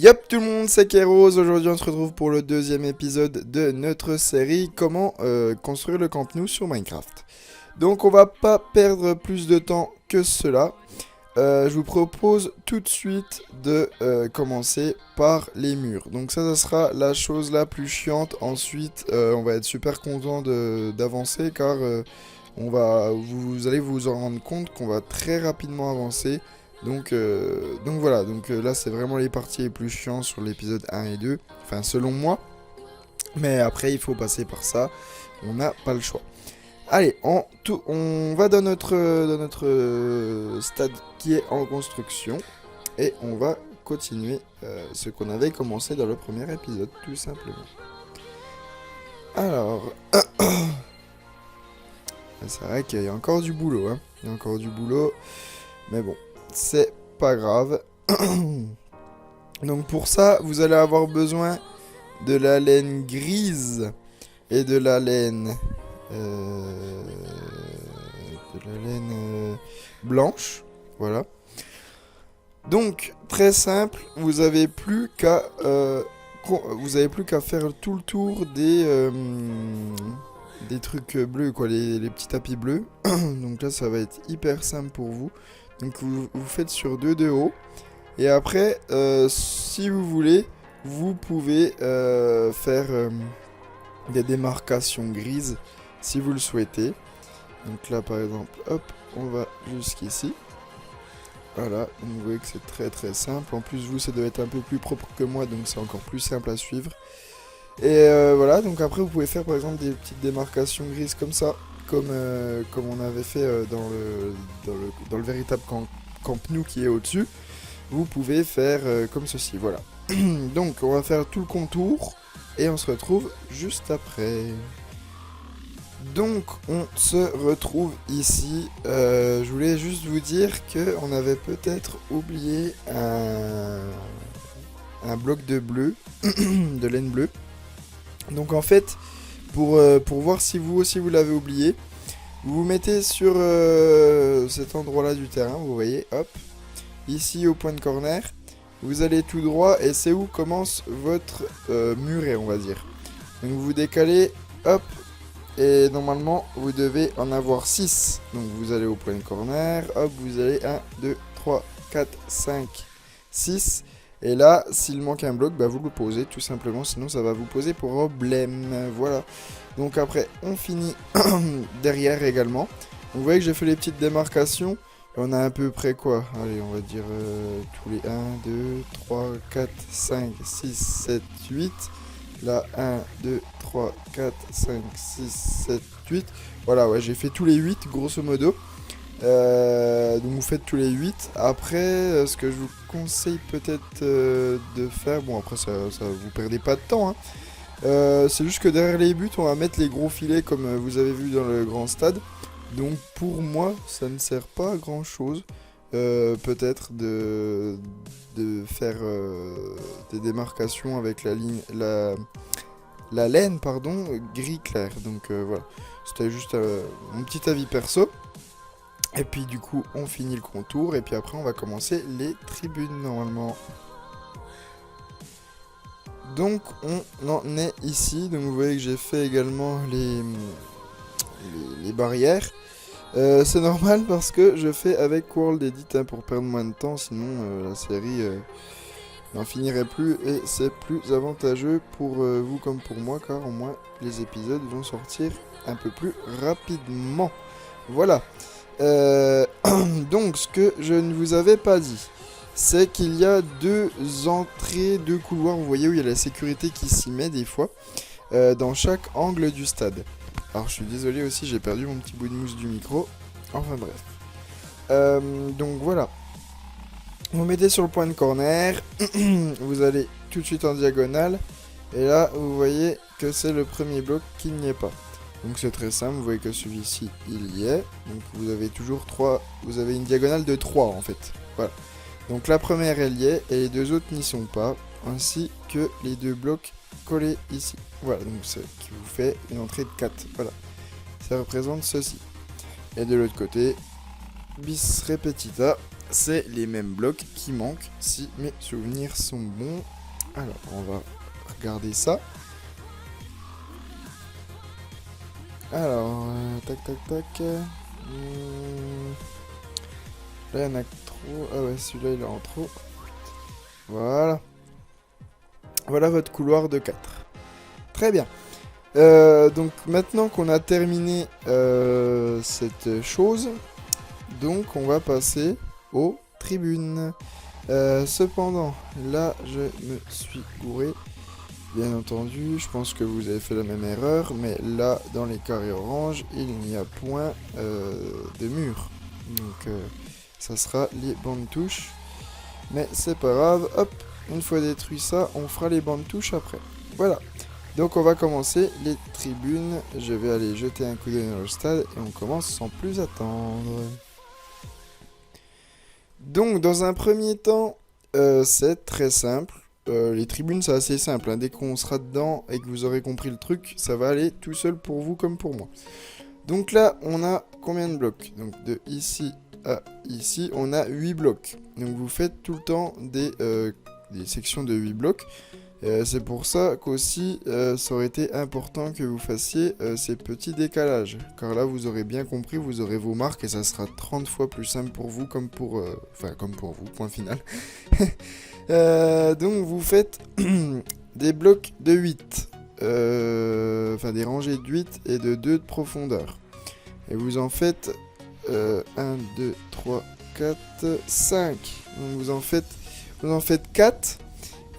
Yop tout le monde, c'est Kéros. Aujourd'hui on se retrouve pour le deuxième épisode de notre série Comment construire le Camp Nou sur Minecraft. Donc on va pas perdre plus de temps que cela. Je vous propose tout de suite de commencer par les murs. Donc ça sera la chose la plus chiante. Ensuite on va être super content d'avancer car vous allez vous en rendre compte qu'on va très rapidement avancer. Donc voilà, là c'est vraiment les parties les plus chiantes sur l'épisode 1 et 2, enfin selon moi, mais après il faut passer par ça, on n'a pas le choix. Allez, on va dans notre stade qui est en construction, et on va continuer ce qu'on avait commencé dans le premier épisode, tout simplement. Alors, c'est vrai qu'il y a encore du boulot, hein. Il y a encore du boulot, mais bon. C'est pas grave. Donc pour ça, vous allez avoir besoin de la laine grise et de la laine blanche. Voilà. Donc très simple, vous avez plus qu'à faire tout le tour des trucs bleus, quoi, les petits tapis bleus. Donc là, ça va être hyper simple pour vous. Donc vous faites sur 2 de haut. Et après, si vous voulez, vous pouvez faire des démarcations grises si vous le souhaitez. Donc là par exemple, hop, on va jusqu'ici. Voilà, donc vous voyez que c'est très très simple. En plus vous, ça doit être un peu plus propre que moi, donc c'est encore plus simple à suivre. Et voilà, donc après vous pouvez faire par exemple des petites démarcations grises comme ça. Comme on avait fait dans le véritable Camp Nou qui est au-dessus, vous pouvez faire comme ceci, voilà. Donc on va faire tout le contour et on se retrouve juste après. Donc on se retrouve ici. Je voulais juste vous dire qu'on avait peut-être oublié un bloc de bleu, de laine bleue. Donc en fait, pour voir si vous aussi vous l'avez oublié, vous vous mettez sur cet endroit là du terrain, vous voyez, hop, ici au point de corner, vous allez tout droit et c'est où commence votre muret, on va dire. Donc vous vous décalez, hop, et normalement vous devez en avoir 6. Donc vous allez au point de corner, hop, vous allez 1, 2, 3, 4, 5, 6. Et là, s'il manque un bloc, bah vous le posez tout simplement, sinon ça va vous poser problème. Voilà. Donc après, on finit derrière également. Vous voyez que j'ai fait les petites démarcations. On a à peu près quoi? Allez, on va dire tous les 1, 2, 3, 4, 5, 6, 7, 8. Là, 1, 2, 3, 4, 5, 6, 7, 8. Voilà, ouais, j'ai fait tous les 8, grosso modo. Donc vous faites tous les 8. Après, ce que je vous conseille peut-être de faire, bon après ça vous perdez pas de temps, hein. C'est juste que derrière les buts on va mettre les gros filets comme vous avez vu dans le grand stade. Donc pour moi ça ne sert pas à grand chose. Peut-être de faire des démarcations avec la ligne, la laine pardon, gris clair. Donc voilà, c'était juste mon petit avis perso. Et puis du coup on finit le contour et puis après on va commencer les tribunes normalement. Donc on en est ici, donc vous voyez que j'ai fait également les barrières. C'est normal parce que je fais avec World Edit hein, pour perdre moins de temps, sinon la série n'en finirait plus et c'est plus avantageux pour vous comme pour moi car au moins les épisodes vont sortir un peu plus rapidement. Voilà. Donc ce que je ne vous avais pas dit, c'est qu'il y a 2 entrées, 2 couloirs, vous voyez où il y a la sécurité qui s'y met des fois, dans chaque angle du stade. Alors je suis désolé aussi, j'ai perdu mon petit bout de mousse du micro, enfin bref. Donc voilà, vous mettez sur le point de corner, vous allez tout de suite en diagonale, et là vous voyez que c'est le premier bloc qui n'y est pas. Donc c'est très simple, vous voyez que celui-ci il y est, donc vous avez toujours 3, vous avez une diagonale de 3 en fait, voilà. Donc la première elle y est et les 2 autres n'y sont pas, ainsi que les 2 blocs collés ici. Voilà, donc ce qui vous fait une entrée de 4, voilà. Ça représente ceci. Et de l'autre côté, bis repetita, c'est les mêmes blocs qui manquent, si mes souvenirs sont bons. Alors, on va regarder ça. Alors, tac, tac, tac. Là, il y en a trop. Ah ouais, celui-là, il est en trop. Voilà. Voilà votre couloir de 4. Très bien. Donc, maintenant qu'on a terminé cette chose, donc on va passer aux tribunes. Cependant, là, je me suis gouré. Bien entendu, je pense que vous avez fait la même erreur, mais là, dans les carrés orange, il n'y a point de mur. Donc, ça sera les bandes touches. Mais c'est pas grave, hop, une fois détruit ça, on fera les bandes touches après. Voilà. Donc, on va commencer les tribunes. Je vais aller jeter un coup d'œil dans le stade et on commence sans plus attendre. Donc, dans un premier temps, c'est très simple. Les tribunes, c'est assez simple, hein. Dès qu'on sera dedans et que vous aurez compris le truc, ça va aller tout seul pour vous comme pour moi. Donc là, on a combien de blocs? Donc de ici à ici, on a 8 blocs. Donc vous faites tout le temps des sections de 8 blocs. C'est pour ça qu'aussi, ça aurait été important que vous fassiez ces petits décalages. Car là, vous aurez bien compris, vous aurez vos marques et ça sera 30 fois plus simple pour vous, comme pour vous, point final. Donc vous faites des blocs de 8, des rangées de 8 et de 2 de profondeur. Et vous en faites 1, 2, 3, 4, 5. Donc vous en faites 4.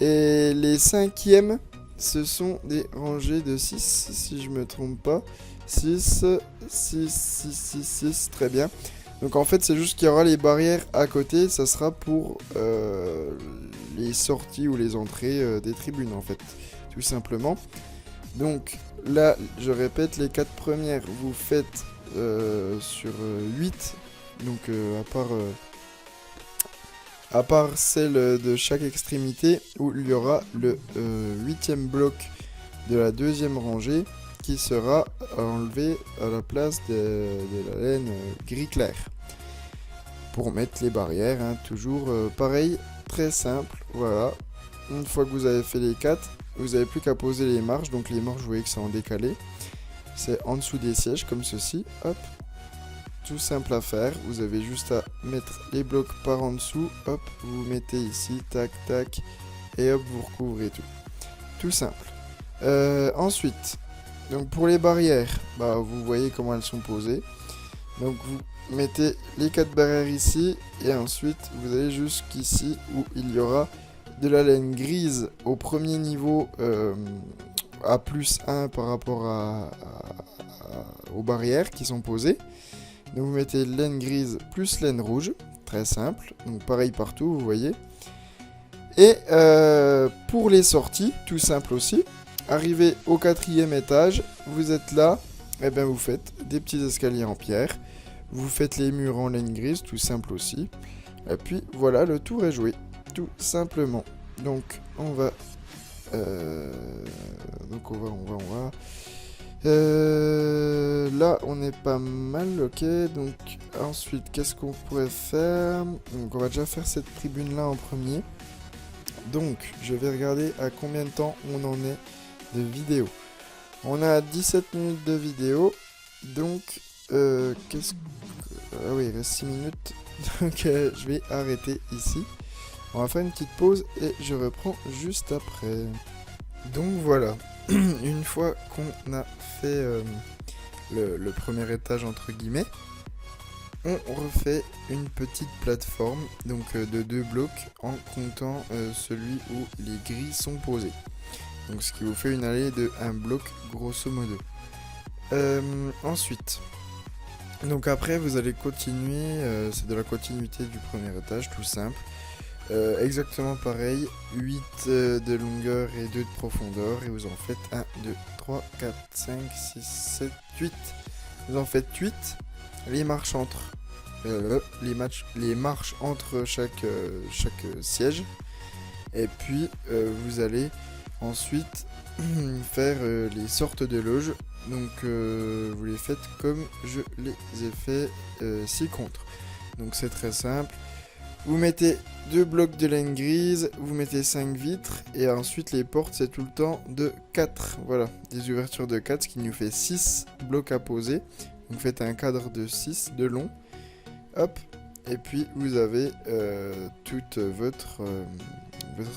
Et les cinquièmes, ce sont des rangées de 6, si je me trompe pas. 6, 6, 6, 6, 6, très bien. Donc en fait, c'est juste qu'il y aura les barrières à côté, ça sera pour les sorties ou les entrées des tribunes en fait, tout simplement. Donc là, je répète, les 4 premières, vous faites sur 8, donc à part celle de chaque extrémité où il y aura le 8e bloc de la 2e rangée qui sera enlevé à la place de la laine gris clair. Pour mettre les barrières, hein, toujours pareil, très simple, voilà. Une fois que vous avez fait les 4, vous n'avez plus qu'à poser les marches, donc les marches vous voyez que c'est en décalé. C'est en dessous des sièges comme ceci, hop. Tout simple à faire, vous avez juste à mettre les blocs par en dessous, hop, vous mettez ici, tac, tac, et hop, vous recouvrez tout. Tout simple. Ensuite, donc pour les barrières, vous voyez comment elles sont posées. Donc vous mettez les 4 barrières ici, et ensuite vous allez jusqu'ici où il y aura de la laine grise au premier niveau à +1 par rapport aux barrières qui sont posées. Donc vous mettez laine grise plus laine rouge, très simple, donc pareil partout, vous voyez. Et pour les sorties, tout simple aussi, arrivé au 4e étage, vous êtes là, et bien vous faites des petits escaliers en pierre, vous faites les murs en laine grise, tout simple aussi. Et puis voilà, le tour est joué, tout simplement. Donc on va... Là on est pas mal, ok. Donc ensuite qu'est-ce qu'on pourrait faire? Donc on va déjà faire cette tribune là en premier. Donc je vais regarder à combien de temps on en est de vidéo. On a 17 minutes de vidéo. Donc ah oui, il reste 6 minutes. Donc je vais arrêter ici. On va faire une petite pause et je reprends juste après. Donc voilà, une fois qu'on a fait le premier étage entre guillemets, on refait une petite plateforme donc de 2 blocs en comptant celui où les grilles sont posées. Donc ce qui vous fait une allée de 1 bloc grosso modo. Ensuite, donc après vous allez continuer, c'est de la continuité du premier étage tout simple. Exactement pareil, 8 de longueur et 2 de profondeur, et vous en faites 1, 2, 3, 4, 5, 6, 7, 8. Vous en faites 8, les marches entre chaque siège, et puis vous allez ensuite faire les sortes de loges, donc vous les faites comme je les ai fait ci-contre. Donc c'est très simple. Vous mettez 2 blocs de laine grise, vous mettez 5 vitres, et ensuite les portes c'est tout le temps de 4. Voilà, des ouvertures de 4, ce qui nous fait 6 blocs à poser. Vous faites un cadre de 6 de long. Hop, et puis vous avez toute votre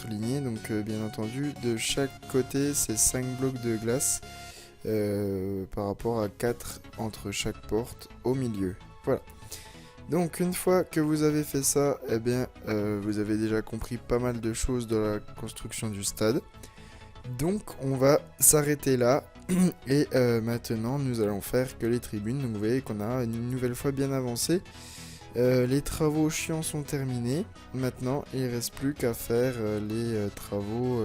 lignée. Donc bien entendu, de chaque côté c'est 5 blocs de glace par rapport à 4 entre chaque porte au milieu. Voilà. Donc une fois que vous avez fait ça, eh bien vous avez déjà compris pas mal de choses dans la construction du stade. Donc on va s'arrêter là et maintenant nous allons faire que les tribunes. Donc vous voyez qu'on a une nouvelle fois bien avancé. Les travaux chiants sont terminés. Maintenant il ne reste plus qu'à faire les travaux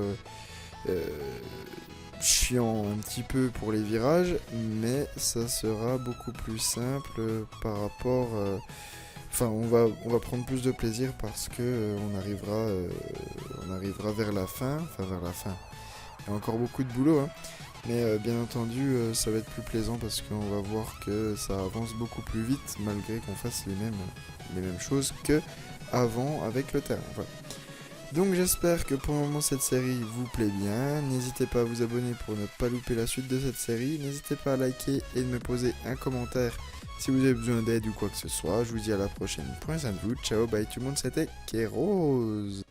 chiants un petit peu pour les virages, mais ça sera beaucoup plus simple par rapport... Enfin, on va prendre plus de plaisir parce que on arrivera vers la fin. Enfin, vers la fin. Il y a encore beaucoup de boulot, hein. Mais bien entendu, ça va être plus plaisant parce qu'on va voir que ça avance beaucoup plus vite malgré qu'on fasse les mêmes choses que avant avec le terrain. Voilà. Donc j'espère que pour le moment cette série vous plaît bien. N'hésitez pas à vous abonner pour ne pas louper la suite de cette série. N'hésitez pas à liker et de me poser un commentaire si vous avez besoin d'aide ou quoi que ce soit. Je vous dis à la prochaine. Prenez soin de vous. Ciao, bye tout le monde. C'était Kéros.